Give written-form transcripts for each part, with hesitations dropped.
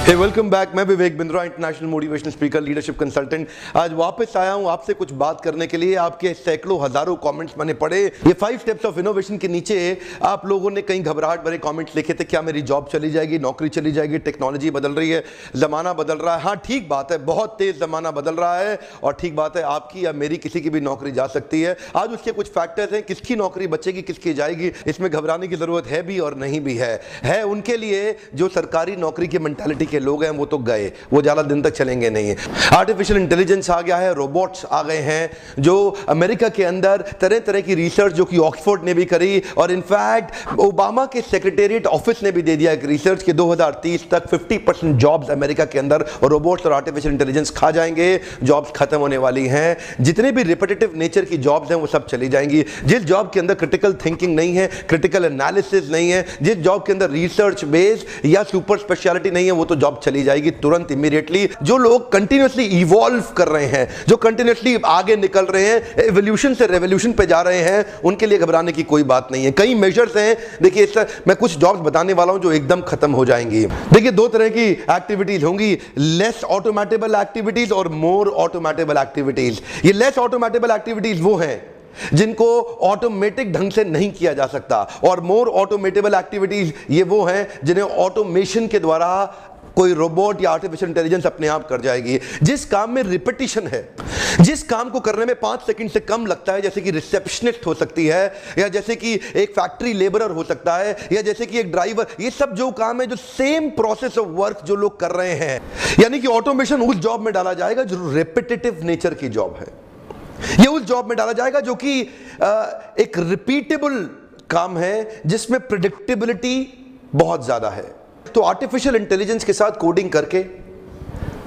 Welcome back. मैं Vivek Bindra, international motivational speaker, leadership consultant. आज वापस आया हूं आपसे कुछ बात करने के लिए। आपके सैकड़ों हजारों कमेंट्स मैंने पढ़े। ये 5 स्टेप्स ऑफ इनोवेशन के नीचे आप लोगों ने कई घबराहट भरे कमेंट्स लिखे थे। क्या मेरी जॉब चली जाएगी, नौकरी चली जाएगी, टेक्नोलॉजी बदल रही है, जमाना बदल रहा है। हाँ, ठीक बात है, बहुत तेज जमाना बदल रहा है और ठीक बात है, आपकी या मेरी किसी की भी नौकरी जा सकती है। आज उसके कुछ फैक्टर्स हैं, किसकी नौकरी बचेगी, किसकी जाएगी, इसमें घबराने की जरूरत है भी और नहीं भी है उनके लिए जो सरकारी नौकरी की मेंटालिटी के लोग हैं वो तो गए, वो ज्यादा दिन तक चलेंगे नहीं। आर्टिफिशियल इंटेलिजेंस आ गया है, रोबोट्स आ गए हैं जो अमेरिका के अंदर तरह तरह की रिसर्च जो कि ऑक्सफोर्ड ने भी करी और इनफैक्ट ओबामा के सेक्रेटेरिएट ऑफिस ने भी दे दिया एक रिसर्च के 2030 तक 50% जॉब्स अमेरिका के अंदर रोबोट्स और आर्टिफिशियल इंटेलिजेंस खा जाएंगे। जॉब्स खत्म होने वाली हैं। जितने भी रिपीटेटिव नेचर की जॉब्स हैं वो सब चली जाएंगी। जिस जॉब के अंदर क्रिटिकल थिंकिंग नहीं है, क्रिटिकल एनालिसिस नहीं है, जिस जॉब के अंदर रिसर्च बेस्ड या सुपर स्पेशलिटी नहीं है, वो तो जॉब चली जाएगी तुरंत, इमीडिएटली। जो लोग कंटिन्यूअसली इवॉल्व कर रहे हैं, जो कंटिन्यूअसली आगे निकल रहे हैं, एवोल्यूशन से रेवोल्यूशन पे जा रहे हैं, उनके लिए घबराने की कोई बात नहीं है। कई मेजर्स हैं। देखिए, मैं कुछ जॉब्स बताने वाला हूं जो एकदम खत्म हो जाएंगी। देखिए, 2 तरह की एक्टिविटीज होंगी, लेस ऑटोमेटेबल एक्टिविटीज और मोर ऑटोमेटेबल एक्टिविटीज। ये लेस ऑटोमेटेबल एक्टिविटीज वो हैं जिनको ऑटोमेटिक ढंग से नहीं किया जा सकता और मोर ऑटोमेटेबल एक्टिविटीज ये वो हैं जिन्हें ऑटोमेशन के द्वारा कोई रोबोट या आर्टिफिशियल इंटेलिजेंस अपने आप कर जाएगी। जिस काम में रिपीटिशन है, जिस काम को करने में 5 सेकंड से कम लगता है, जैसे कि रिसेप्शनिस्ट हो सकती है, या जैसे कि एक फैक्ट्री लेबरर हो सकता है, या जैसे कि एक ड्राइवर, ये सब जो काम है, जो सेम प्रोसेस ऑफ वर्क जो लोग कर रहे हैं, यानी कि ऑटोमेशन उस जॉब में डाला जाएगा जो रिपीटेटिव नेचर की जॉब है। ये उस जॉब में डाला जाएगा जो कि एक रिपीटेबल काम है जिसमें प्रेडिक्टेबिलिटी बहुत ज्यादा है। तो आर्टिफिशियल इंटेलिजेंस के साथ कोडिंग करके,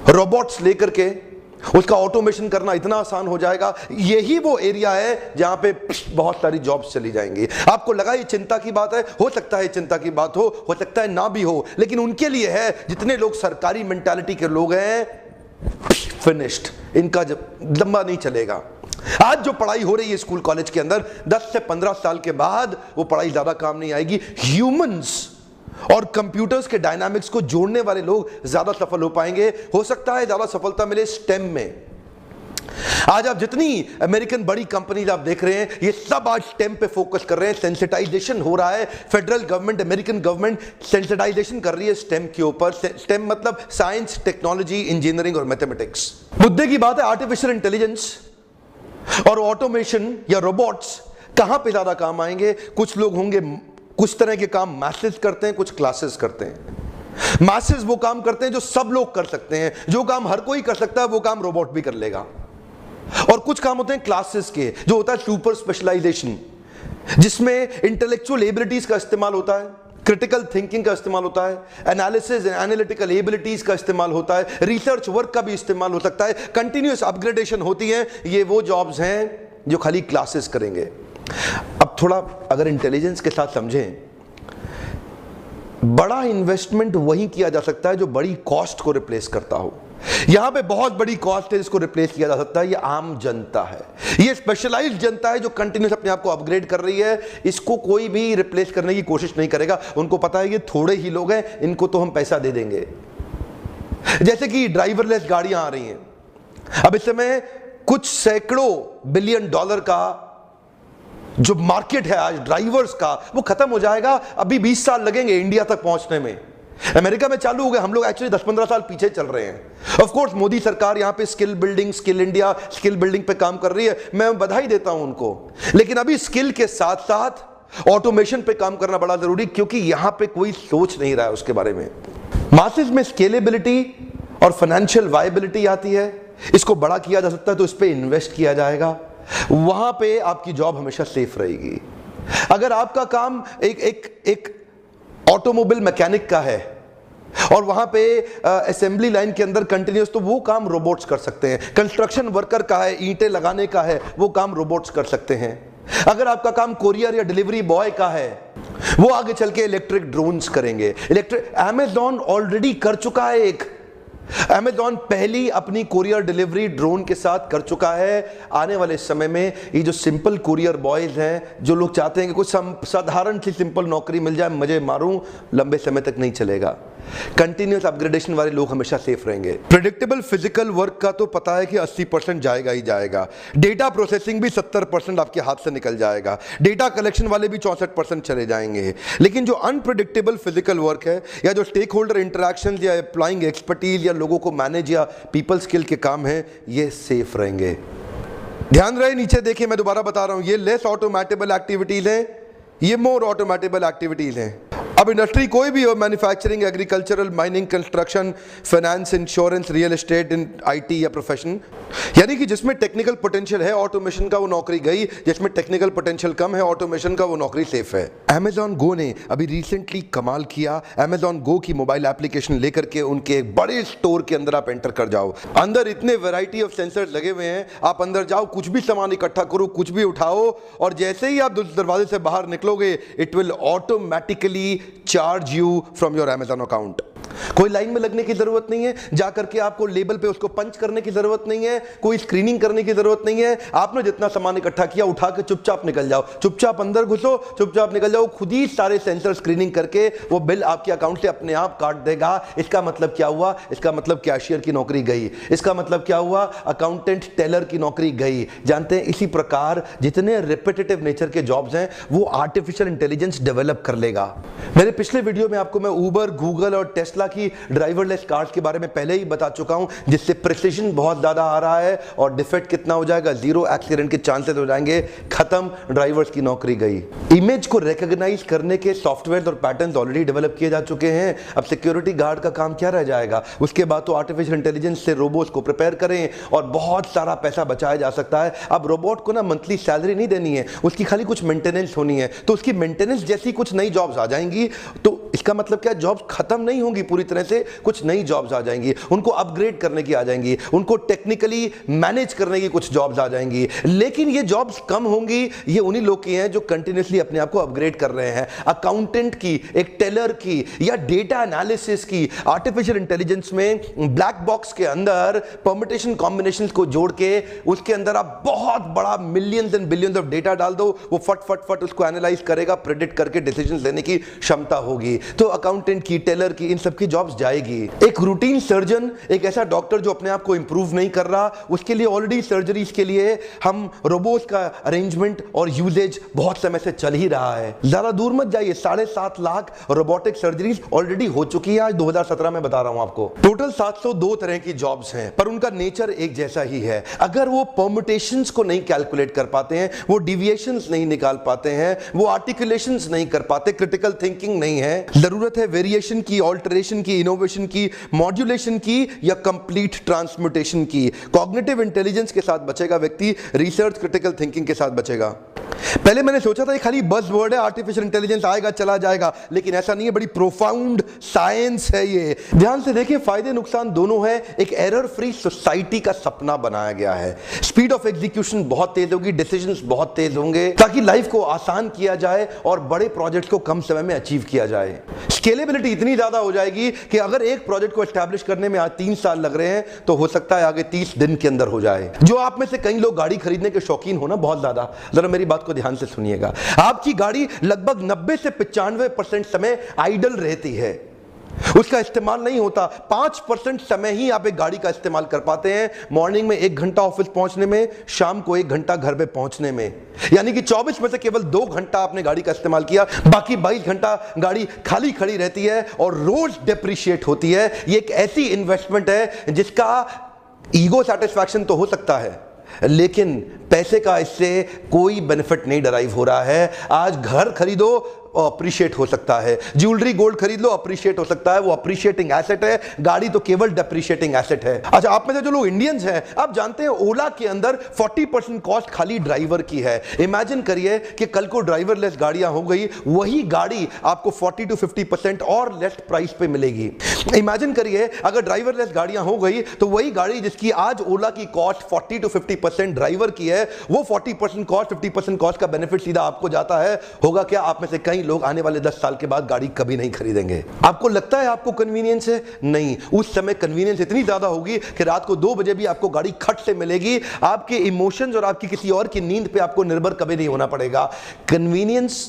रोबोट्स लेकर के उसका ऑटोमेशन करना इतना आसान हो जाएगा। यही वो एरिया है जहां पे बहुत सारी जॉब्स चली जाएंगी। आपको लगा ये चिंता की बात है, हो सकता है चिंता की बात हो सकता है ना भी हो, लेकिन उनके लिए है जितने लोग सरकारी मेंटालिटी के लोग हैं, फिनिश्ड, इनका जब लंबा नहीं चलेगा। आज जो पढ़ाई हो रही है स्कूल कॉलेज के अंदर, 10 से 15 साल के बाद वो पढ़ाई ज्यादा काम नहीं आएगी। ह्यूमंस और कंप्यूटर्स के डायनामिक्स को जोड़ने वाले लोग ज्यादा सफल हो पाएंगे। हो सकता है ज्यादा सफलता मिले स्टेम में। आज आप जितनी अमेरिकन बड़ी कंपनीज आप देख रहे हैं, ये सब आज स्टेम पे फोकस कर रहे हैं। सेंसिटाइजेशन हो रहा है। Federal government, American government sensitization कर रही है स्टेम के ऊपर। स्टेम मतलब साइंस, टेक्नोलॉजी, इंजीनियरिंग और मैथमेटिक्स। मुद्दे की बात है, आर्टिफिशियल इंटेलिजेंस और ऑटोमेशन या रोबोट्स कहां पे ज्यादा काम आएंगे। कुछ लोग होंगे, कुछ तरह के काम मैसेज करते हैं, कुछ क्लासेस करते हैं। मैसेज वो काम करते हैं जो सब लोग कर सकते हैं, जो काम हर कोई कर सकता है वो काम रोबोट भी कर लेगा। और कुछ काम होते हैं क्लासेस के, जो होता है सुपर स्पेशलाइजेशन, जिसमें इंटेलेक्चुअल एबिलिटीज का इस्तेमाल होता है, क्रिटिकल थिंकिंग का इस्तेमाल होता है, एनालिसिस एंड एनालिटिकल एबिलिटीज का इस्तेमाल होता है, रिसर्च वर्क का भी इस्तेमाल हो सकता है, कंटिन्यूअस अपग्रेडेशन होती है। ये वो जॉब्स हैं जो खाली क्लासेस करेंगे। अब थोड़ा अगर इंटेलिजेंस के साथ समझें, बड़ा इन्वेस्टमेंट वही किया जा सकता है जो बड़ी कॉस्ट को रिप्लेस करता हो। यहां पे बहुत बड़ी कॉस्ट है जिसको रिप्लेस किया जा सकता है, ये आम जनता है। ये स्पेशलाइज्ड जनता है जो कंटिन्यूस अपने आप को अपग्रेड कर रही है। इसको कोई भी रिप्लेस करने की कोशिश नहीं करेगा। उनको पता है ये थोड़े ही लोग हैं, इनको तो हम पैसा दे देंगे। जैसे कि ड्राइवरलेस गाड़ियां आ रही हैं। अब इस समय कुछ सैकड़ों बिलियन डॉलर का जो मार्केट है आज ड्राइवर्स का, वो खत्म हो जाएगा। अभी 20 साल लगेंगे इंडिया तक पहुंचने में। अमेरिका में चालू हो गए, हम लोग एक्चुअली 10-15 साल पीछे चल रहे हैं। ऑफ कोर्स मोदी सरकार यहां पे skill building, skill India, skill building पे काम कर रही है, मैं बधाई देता हूं उनको। लेकिन अभी स्किल के साथ साथ ऑटोमेशन पे काम करना बड़ा जरूरी, क्योंकि यहां पे कोई सोच नहीं रहा है उसके बारे में। मासेस में स्केलेबिलिटी और फाइनेंशियल वायबिलिटी आती है, इसको बड़ा किया जा सकता है तो इस पे इन्वेस्ट किया जाएगा। वहां पे आपकी जॉब हमेशा सेफ रहेगी। अगर आपका काम एक ऑटोमोबाइल मैकेनिक का है और वहां पे असेंबली लाइन के अंदर कंटिन्यूस, तो वो काम रोबोट्स कर सकते हैं। कंस्ट्रक्शन वर्कर का है, ईंटें लगाने का है, वो काम रोबोट्स कर सकते हैं। अगर आपका काम कोरियर या डिलीवरी बॉय का है, वो आगे चल के इलेक्ट्रिक ड्रोन्स करेंगे। अमेज़न ऑलरेडी कर चुका है एक। अमेज़न पहली अपनी कुरियर डिलीवरी ड्रोन के साथ कर चुका है। आने वाले समय में ये जो सिंपल कुरियर बॉयज हैं, जो लोग चाहते हैं कि कुछ साधारण सी सिंपल नौकरी मिल जाए, मजे मारूं, लंबे समय तक नहीं चलेगा। कंटिन्यूअस अपग्रेडेशन वाले लोग हमेशा सेफ रहेंगे। प्रेडिक्टेबल फिजिकल वर्क का तो पता है कि 80% जाएगा ही जाएगा। डेटा प्रोसेसिंग भी 70% आपके हाथ से निकल जाएगा। डेटा कलेक्शन वाले भी 64% चले जाएंगे। लेकिन जो अनप्रेडिक्टेबल फिजिकल वर्क है, या जो स्टेक होल्डर इंटरैक्शन या अप्लाइंग एक्सपर्टीज या लोगों को मैनेज या पीपल स्किल के काम है, ये सेफ रहेंगे। ध्यान रहे, नीचे देखिए, मैं दोबारा बता रहा हूं, ये लेस ऑटोमेटेबल एक्टिविटीज हैं, ये मोर ऑटोमेटेबल एक्टिविटीज हैं। अब इंडस्ट्री कोई भी हो, manufacturing, agricultural, mining, construction, finance, insurance, real estate, in IT या प्रोफेशन, यानी कि जिसमें टेक्निकल पोटेंशियल है ऑटोमेशन का, वो नौकरी गई। जिसमें टेक्निकल पोटेंशियल कम है ऑटोमेशन का, वो नौकरी सेफ है। Amazon Go ने अभी रिसेंटली कमाल किया। Amazon Go की मोबाइल एप्लीकेशन लेकर के उनके एक बड़े स्टोर के अंदर आप एंटर कर जाओ। अंदर इतने वैरायटी ऑफ सेंसर्स लगे हुए हैं, आप अंदर जाओ, कुछ भी सामान इकट्ठा करो, कुछ भी उठाओ, और जैसे ही आप दरवाजे से बाहर निकलोगे, it will automatically charge you from your Amazon account. कोई लाइन में लगने की जरूरत नहीं है, जाकर के आपको लेबल पे उसको पंच करने की जरूरत नहीं है, कोई स्क्रीनिंग करने की जरूरत नहीं है। आपने जितना सामान इकट्ठा किया उठा के चुपचाप निकल जाओ, चुपचाप अंदर घुसो, चुपचाप निकल जाओ। खुद ही सारे सेंसर स्क्रीनिंग करके वो बिल आपके अकाउंट से अपने आप काट देगा। इसका मतलब क्या हुआ? इसका मतलब कैशियर की नौकरी गई। इसका मतलब क्या हुआ? अकाउंटेंट, टेलर की नौकरी गई। जानते हैं, इसी प्रकार जितने रिपीटेटिव नेचर के जॉब्स हैं वो आर्टिफिशियल इंटेलिजेंस डेवलप कर लेगा। मेरे पिछले वीडियो में आपको मैं उबर, गूगल और टेस्ला की ड्राइवरलेस कार्स के बारे में पहले ही बता चुका हूं, जिससे प्रिसिजन बहुत ज्यादा आ रहा है और डिफेक्ट कितना हो जाएगा, 0 एक्सीडेंट के चांसेस हो जाएंगे, खत्म, ड्राइवर्स की नौकरी गई। इमेज को रिकॉग्नाइज करने के सॉफ्टवेयर और पैटर्न्स ऑलरेडी डेवलप किए जा चुके हैं। अब सिक्योरिटी गार्ड का काम क्या रह जाएगा? उसके बाद तो आर्टिफिशियल इंटेलिजेंस से रोबोट्स को प्रिपेयर करें और बहुत सारा पैसा बचाया जा सकता है। अब रोबोट को ना मंथली सैलरी नहीं देनी है, उसकी खाली कुछ मेंटेनेंस होनी है, तो उसकी मेंटेनेंस जैसी कुछ नई जॉब्स आ जाएंगी। तो इसका मतलब क्या, जॉब्स खत्म नहीं होंगी पूरी तरह से, कुछ नई जॉब्स आ जाएंगी, उनको अपग्रेड करने की आ जाएंगी, उनको टेक्निकली मैनेज करने की कुछ जॉब्स आ जाएंगी। लेकिन ये जॉब्स कम होंगी, ये उन्हीं लोग की हैं जो कंटिन्यूअसली अपने आप को अपग्रेड कर रहे हैं। अकाउंटेंट की, एक टेलर की, या डेटा एनालिसिस की। आर्टिफिशियल इंटेलिजेंस में ब्लैक बॉक्स के अंदर परम्यूटेशन कॉम्बिनेशंस को जोड़ के उसके अंदर आप बहुत बड़ा millions and billions of data डाल दो, वो फट फट फट उसको एनालाइज करेगा, प्रेडिक्ट करके डिसीजंस लेने की क्षमता होगी। तो अकाउंटेंट की, टेलर की, इन सब की जॉब्स जाएगी। एक रूटीन सर्जन, एक ऐसा डॉक्टर जो अपने आप को इंप्रूव नहीं कर रहा, उसके लिए ऑलरेडी सर्जरीज के लिए हम रोबोट्स का अरेंजमेंट और यूजेज बहुत समय से चल ही रहा है। ज्यादा दूर मत जाइए, 7.5 लाख रोबोटिक सर्जरीज ऑलरेडी हो चुकी है। आज 2017 में बता रहा हूं आपको। टोटल 702 तरह की जॉब्स हैं, पर उनका नेचर एक जैसा ही है। अगर वो परम्यूटेशंस को नहीं कैलकुलेट कर पाते हैं, वो डिविएशंस नहीं निकाल पाते हैं, वो आर्टिकुलेशंस नहीं कर पाते, क्रिटिकल थिंकिंग नहीं है, जरूरत है वेरिएशन की, ऑल्टरेशन की, इनोवेशन की, मॉड्यूलेशन की, या कंप्लीट ट्रांसम्यूटेशन की। कॉग्निटिव इंटेलिजेंस के साथ बचेगा व्यक्ति, रिसर्च क्रिटिकल थिंकिंग के साथ बचेगा। पहले मैंने सोचा था ये खाली बज़ वर्ड है, आर्टिफिशियल इंटेलिजेंस आएगा चला जाएगा, लेकिन ऐसा नहीं है, बड़ी प्रोफाउंड साइंस है ये। ध्यान से देखिए, फायदे नुकसान दोनों है। एक एरर फ्री सोसाइटी का सपना बनाया गया है। स्पीड ऑफ एग्जीक्यूशन बहुत तेज होगी, डिसीजंस बहुत तेज होंगे, ताकि लाइफ को आसान किया जाए और बड़े प्रोजेक्ट को कम समय में अचीव किया जाए। स्केलेबिलिटी इतनी ज्यादा हो जाएगी कि अगर एक प्रोजेक्ट को एस्टैब्लिश करने में आज 3 साल लग रहे हैं, तो हो सकता है आगे 30 दिन के अंदर हो जाए। जो आप में से कई लोग गाड़ी खरीदने के शौकीन हो ना, बहुत ज्यादा, जरा मेरी बात को ध्यान से सुनिएगा। आपकी गाड़ी लगभग 90 से 95% समय आइडल रहती है, उसका इस्तेमाल नहीं होता। 5% समय ही आप एक गाड़ी का इस्तेमाल कर पाते हैं। मॉर्निंग में 1 घंटा ऑफिस पहुंचने में, शाम को 1 घंटा घर पे पहुंचने में, यानी कि 24 में से केवल 2 घंटा आपने गाड़ी का इस्तेमाल किया, बाकी 22 घंटा गाड़ी खाली खड़ी रहती है और रोज डेप्रिशिएट होती है। ये एक ऐसी इन्वेस्टमेंट है जिसका ईगो सैटिस्फैक्शन तो हो सकता है, लेकिन पैसे का इससे कोई बेनिफिट नहीं डराइव हो रहा है। आज घर खरीदो, अप्रिशिएट हो सकता है, ज्वेलरी गोल्ड खरीद लो, अप्रिशिएट हो सकता है, वो अप्रिशिएटिंग एसेट है। गाड़ी तो केवल डेप्रिशिएटिंग एसेट है। अच्छा, आप में से जो लोग इंडियंस हैं, आप जानते हैं ओला के अंदर 40% कॉस्ट खाली ड्राइवर की है। इमेजिन करिए कि कल को ड्राइवरलेस गाड़ियां हो गई, वही गाड़ी आपको 40 to 50% और लेस प्राइस पे मिलेगी। इमेजिन करिए अगर ड्राइवरलेस गाड़ियां हो गई, तो वही गाड़ी जिसकी आज ओला की कॉस्ट 40 to 50% ड्राइवर की है, वो 40% कॉस्ट, 50% कॉस्ट का बेनिफिट सीधा आपको जाता है। होगा क्या, आप में से कई लोग आने वाले 10 साल के बाद गाड़ी कभी नहीं खरीदेंगे। आपको लगता है आपको कन्वीनियंस है? नहीं, उस समय कन्वीनियंस इतनी ज्यादा होगी कि रात को 2 बजे भी आपको गाड़ी खट से मिलेगी। आपके इमोशंस और आपकी किसी और की नींद पे आपको निर्भर कभी नहीं होना पड़ेगा। कन्वीनियंस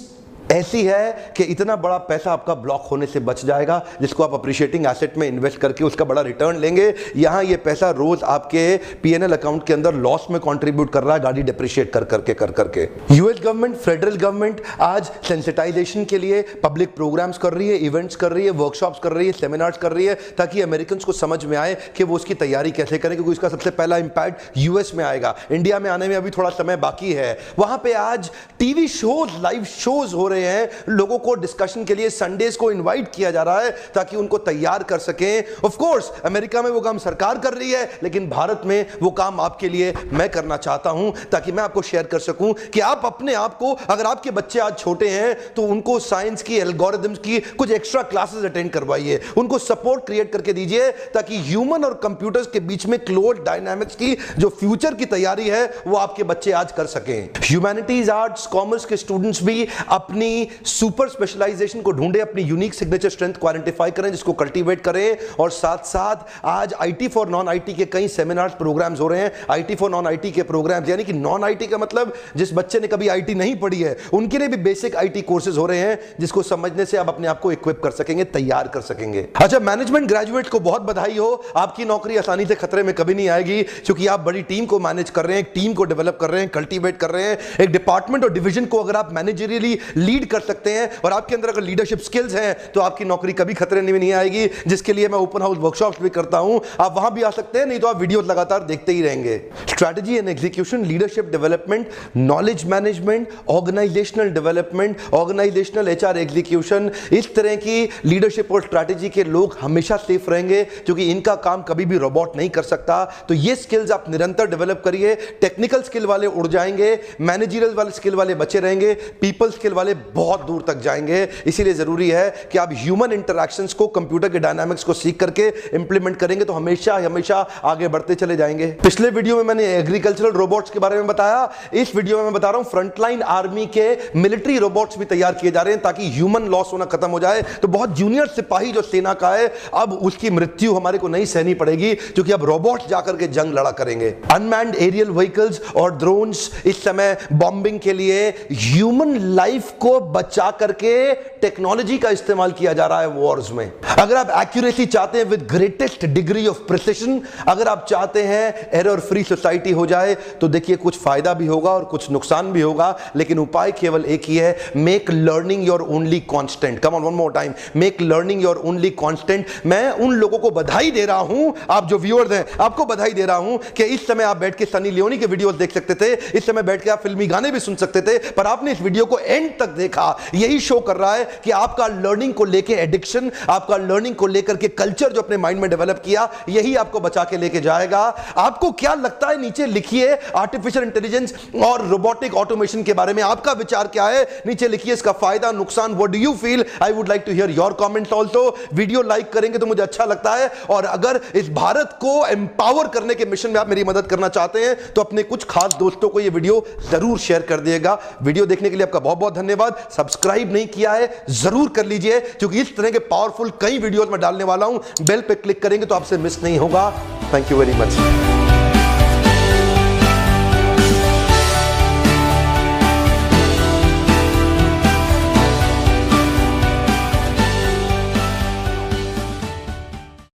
ऐसी है कि इतना बड़ा पैसा आपका ब्लॉक होने से बच जाएगा, जिसको आप अप्रिशिएटिंग एसेट में इन्वेस्ट करके उसका बड़ा रिटर्न लेंगे। यहां ये पैसा रोज आपके पीएनएल अकाउंट के अंदर लॉस में कंट्रीब्यूट कर रहा है, गाड़ी डिप्रिशिएट कर करके। यूएस गवर्नमेंट, फेडरल गवर्नमेंट आज सेंसिटाइजेशन के लिए पब्लिक प्रोग्राम्स कर रही है, इवेंट्स कर रही है, वर्कशॉप्स कर रही है, सेमिनार्स कर रही है, ताकि अमेरिकन को समझ में आए कि वो उसकी तैयारी कैसे करें, क्योंकि इसका सबसे पहला इंपैक्ट यूएस में आएगा। इंडिया में आने में अभी थोड़ा समय बाकी है। वहां पे आज टीवी शोज, लाइव शोज हो रहे हैं, लोगों को डिस्कशन के लिए संडेज को इनवाइट किया जा रहा है ताकि उनको तैयार कर सकें। ऑफ कोर्स अमेरिका में वो काम सरकार कर रही है, लेकिन भारत में वो काम आपके लिए मैं करना चाहता हूं, ताकि मैं आपको शेयर कर सकूं कि आप अपने आप को, अगर आपके बच्चे आज छोटे हैं तो उनको साइंस की, एल्गोरिथम्स की कुछ एक्स्ट्रा क्लासेस अटेंड करवाइए, उनको सपोर्ट क्रिएट करके दीजिए, ताकि ह्यूमन और कंप्यूटर्स के बीच में क्लोज डायनामिक्स की जो फ्यूचर की तैयारी है वो आपके बच्चे आज कर सकें। ह्यूमैनिटीज, आर्ट्स, कॉमर्स के स्टूडेंट्स भी अपनी सुपर स्पेशलाइजेशन को ढूंढे, अपनी यूनिक सिग्नेचर स्ट्रेंथ को आइडेंटिफाई करें, जिसको कल्टीवेट करें, और साथ साथ आज आईटी फॉर नॉन आईटी के कई सेमिनार्स, प्रोग्राम्स हो रहे हैं। आईटी फॉर नॉन आईटी के प्रोग्राम्स, यानी कि नॉन आईटी का मतलब जिस बच्चे ने कभी आईटी नहीं पढ़ी है, उनके लिए भी बेसिक आईटी कोर्सेज हो रहे हैं, जिसको समझने से आप अपने आप को इक्विप कर सकेंगे, तैयार कर सकेंगे। अच्छा, मैनेजमेंट ग्रेजुएट्स को बहुत बधाई हो, आपकी नौकरी आसानी से खतरे में कभी नहीं आएगी, क्योंकि आप बड़ी टीम को मैनेज कर रहे हैं, एक टीम को डेवलप कर रहे हैं, कल्टीवेट कर रहे हैं। एक डिपार्टमेंट और डिवीजन को अगर आप मैनेजरियली लीड कर सकते हैं और आपके अंदर अगर लीडरशिप स्किल्स हैं, तो आपकी नौकरी कभी खतरे में नहीं आएगी, जिसके लिए मैं ओपन हाउस वर्कशॉप्स भी करता हूं। आप वहां भी आ सकते हैं, नहीं तो आप वीडियो लगातार देखते ही रहेंगे। Strategy and execution, leadership development, knowledge management, organizational development, organizational HR execution, इस तरह की लीडरशिप और स्ट्रैटेजी के लोग हमेशा सेफ रहेंगे, क्योंकि इनका काम कभी भी रोबोट नहीं कर सकता। तो ये स्किल्स आप निरंतर डेवलप करिए। टेक्निकल स्किल वाले उड़ जाएंगे, मैनेजरियल वाले स्किल वाले बचे रहेंगे, पीपल स्किल वाले बहुत दूर तक जाएंगे। इसीलिए जरूरी है कि आप ह्यूमन इंटरैक्शंस को, कंप्यूटर के डायनामिक्स को सीख करके इंप्लीमेंट करेंगे, तो हमेशा हमेशा आगे बढ़ते चले जाएंगे। पिछले वीडियो में मैंने एग्रीकल्चरल रोबोट्स के बारे में बताया, इस वीडियो में मैं बता रहा हूं फ्रंटलाइन आर्मी के मिलिट्री रोबोट्स भी तैयार किए जा रहे हैं, ताकि ह्यूमन लॉस होना खत्म हो जाए। तो बहुत जूनियर सिपाही जो सेना का है, अब उसकी मृत्यु हमारे को नहीं सहनी पड़ेगी, क्योंकि अब रोबोट्स जाकर के जंग लड़ा करेंगे। अनमैन्ड एरियल व्हीकल्स और ड्रोन्स इस समय बॉम्बिंग के लिए ह्यूमन लाइफ को बचा करके टेक्नोलॉजी का इस्तेमाल किया जा रहा है वॉर्स में। अगर आप एक्यूरेसी चाहते हैं with greatest degree of precision, अगर आप चाहते हैं एरर फ्री सोसाइटी हो जाए, तो देखिए कुछ फायदा भी होगा और कुछ नुकसान भी होगा, लेकिन उपाय केवल एक ही है, make learning your only constant. Come on, one more time, make learning your only constant. मैं उन लोगों को बधाई दे रहा हूं, आप जो व्यूअर्स हैं, आपको बधाई दे रहा हूं कि इस समय आप बैठ के सनी लियोनी के वीडियोस देख सकते थे, इस समय बैठ के आप फिल्मी गाने भी सुन सकते थे, पर आपने इस वीडियो को एंड तक देखा। यही शो कर रहा है कि आपका लर्निंग को लेके एडिक्शन, आपका लर्निंग को लेकर के कल्चर जो अपने माइंड में डेवलप किया, यही आपको बचा के लेके जाएगा। आपको क्या लगता है नीचे लिखिए। आर्टिफिशियल इंटेलिजेंस और रोबोटिक ऑटोमेशन के बारे में आपका विचार क्या है, नीचे लिखिए। इसका फायदा, नुकसान, what do you feel? I would like to hear your comments also. Video like करेंगे तो मुझे अच्छा लगता है, और अगर इस भारत को एम्पावर करने के मिशन में आप मेरी मदद करना चाहते हैं, तो अपने कुछ खास दोस्तों को यह वीडियो जरूर शेयर कर दिएगा। वीडियो देखने के लिए आपका बहुत बहुत धन्यवाद। सब्सक्राइब नहीं किया है जरूर कर लीजिए, क्योंकि इस तरह के पावरफुल कई वीडियोस मैं डालने वाला हूं। बेल पे क्लिक करेंगे तो आपसे मिस नहीं होगा। Thank you very much.